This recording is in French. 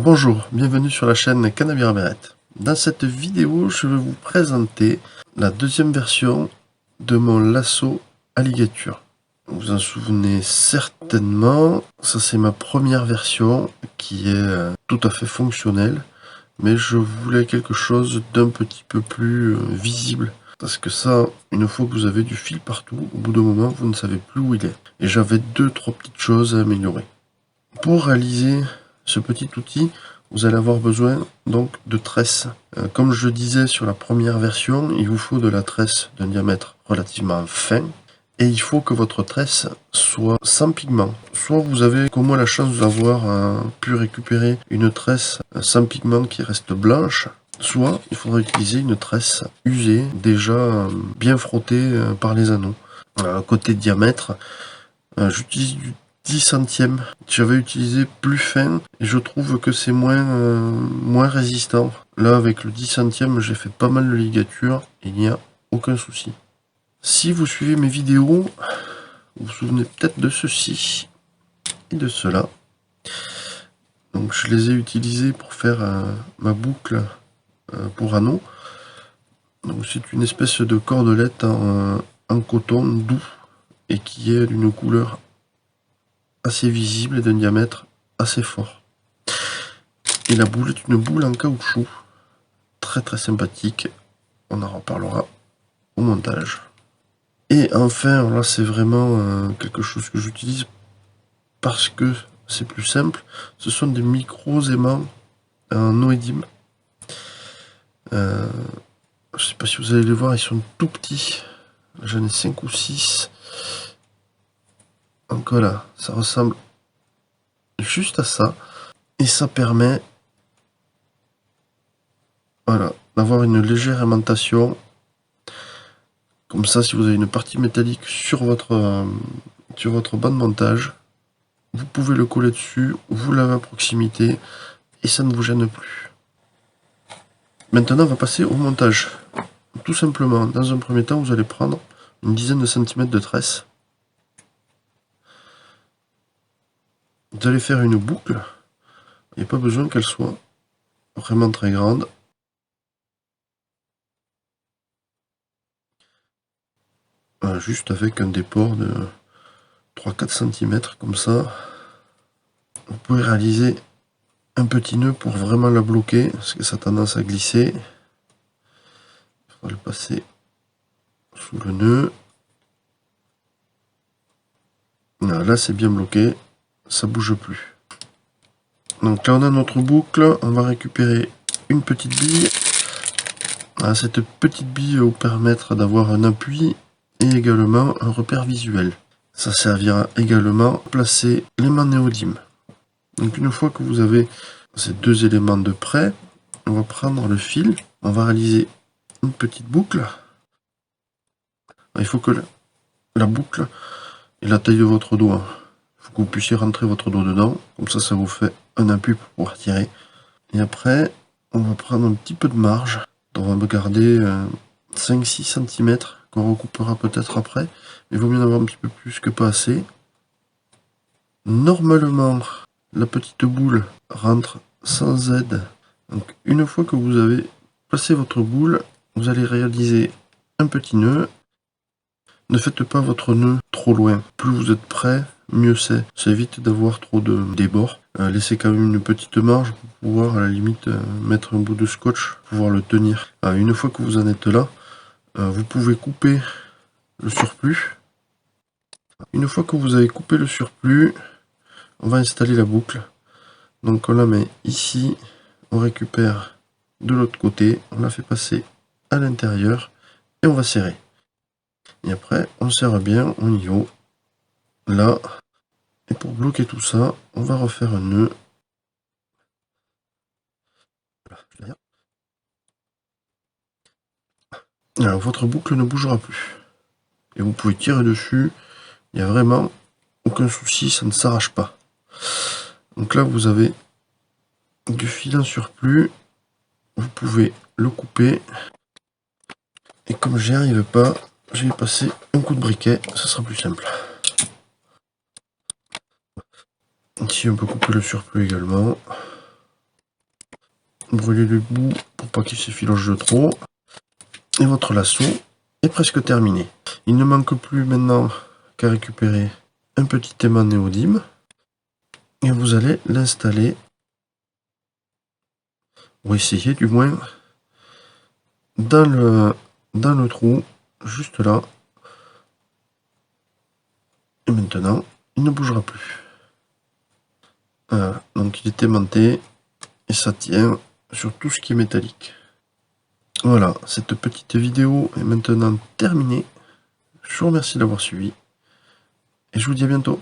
Bonjour, bienvenue sur la chaîne Canavira Beret. Dans cette vidéo, je vais vous présenter la deuxième version de mon lasso à ligature. Vous vous en souvenez certainement, ça c'est ma première version qui est tout à fait fonctionnelle, mais je voulais quelque chose d'un petit peu plus visible. Parce que ça, une fois que vous avez du fil partout, au bout d'un moment, vous ne savez plus où il est. Et j'avais 2-3 petites choses à améliorer. Pour réaliser ce petit outil, vous allez avoir besoin donc de tresses. Comme je le disais sur la première version, il vous faut de la tresse d'un diamètre relativement fin. Et il faut que votre tresse soit sans pigment. Soit vous avez comme moi la chance d'avoir pu récupérer une tresse sans pigment qui reste blanche. Soit il faudra utiliser une tresse usée, déjà bien frottée par les anneaux. Côté diamètre, j'utilise du 10 centièmes. J'avais utilisé plus fin et je trouve que c'est moins résistant. Là avec le 10 centièmes j'ai fait pas mal de ligatures, il n'y a aucun souci. Si vous suivez mes vidéos, vous vous souvenez peut-être de ceci et de cela. Donc je les ai utilisés pour faire ma boucle pour anneau. Donc c'est une espèce de cordelette en coton doux et qui est d'une couleur assez visible et d'un diamètre assez fort. Et la boule est une boule en caoutchouc, très sympathique. On en reparlera au montage. Et enfin, là c'est vraiment quelque chose que j'utilise parce que c'est plus simple. Ce sont des micros aimants en noédime. Je sais pas si vous allez les voir, ils sont tout petits. J'en ai 5 ou 6. Donc voilà, ça ressemble juste à ça. Et ça permet d'avoir une légère aimantation. Comme ça, si vous avez une partie métallique sur votre banc de montage, vous pouvez le coller dessus, vous l'avez à proximité et ça ne vous gêne plus. Maintenant, on va passer au montage. Tout simplement, dans un premier temps, vous allez prendre une dizaine de centimètres de tresse. Vous allez faire une boucle. Il n'y a pas besoin qu'elle soit vraiment très grande. Voilà, juste avec un déport de 3-4 cm comme ça. Vous pouvez réaliser un petit nœud pour vraiment la bloquer, parce que ça a tendance à glisser. Il faudra le passer sous le nœud. Voilà, là c'est bien bloqué, ça bouge plus. Donc là on a notre boucle, on va récupérer une petite bille. Voilà, cette petite bille va vous permettre d'avoir un appui et également un repère visuel. Ça servira également à placer l'aimant néodyme. Donc une fois que vous avez ces deux éléments de près, on va prendre le fil, on va réaliser une petite boucle. Il faut que la boucle ait la taille de votre doigt. Il faut que vous puissiez rentrer votre doigt dedans, comme ça vous fait un appui pour pouvoir tirer. Et après, on va prendre un petit peu de marge. On va garder 5-6 cm qu'on recoupera peut-être après, mais il vaut mieux en avoir un petit peu plus que pas assez. Normalement, la petite boule rentre sans aide. Donc une fois que vous avez placé votre boule, vous allez réaliser un petit nœud. Ne faites pas votre nœud trop loin. Plus vous êtes près, mieux c'est. Ça évite d'avoir trop de débord. Laissez quand même une petite marge pour pouvoir à la limite mettre un bout de scotch pour pouvoir le tenir. Une fois que vous en êtes là, vous pouvez couper le surplus. Une fois que vous avez coupé le surplus, on va installer la boucle. Donc on la met ici, on récupère de l'autre côté, on la fait passer à l'intérieur et on va serrer. Et après, on serre bien au niveau, là. Et pour bloquer tout ça, on va refaire un nœud. Alors, votre boucle ne bougera plus. Et vous pouvez tirer dessus, il n'y a vraiment aucun souci, ça ne s'arrache pas. Donc là, vous avez du fil en surplus, vous pouvez le couper. Et comme j'y arrive pas, je vais passer un coup de briquet, ça sera plus simple. Ici on peut couper le surplus également. brûler le bout pour pas qu'il s'effiloche de trop. Et votre lasso est presque terminé. Il ne manque plus maintenant qu'à récupérer un petit aimant néodyme. Et vous allez l'installer, ou essayer du moins, dans le trou, juste là. Et maintenant, il ne bougera plus. Voilà, donc il est aimanté et ça tient sur tout ce qui est métallique. Voilà, cette petite vidéo est maintenant terminée. Je vous remercie d'avoir suivi et je vous dis à bientôt.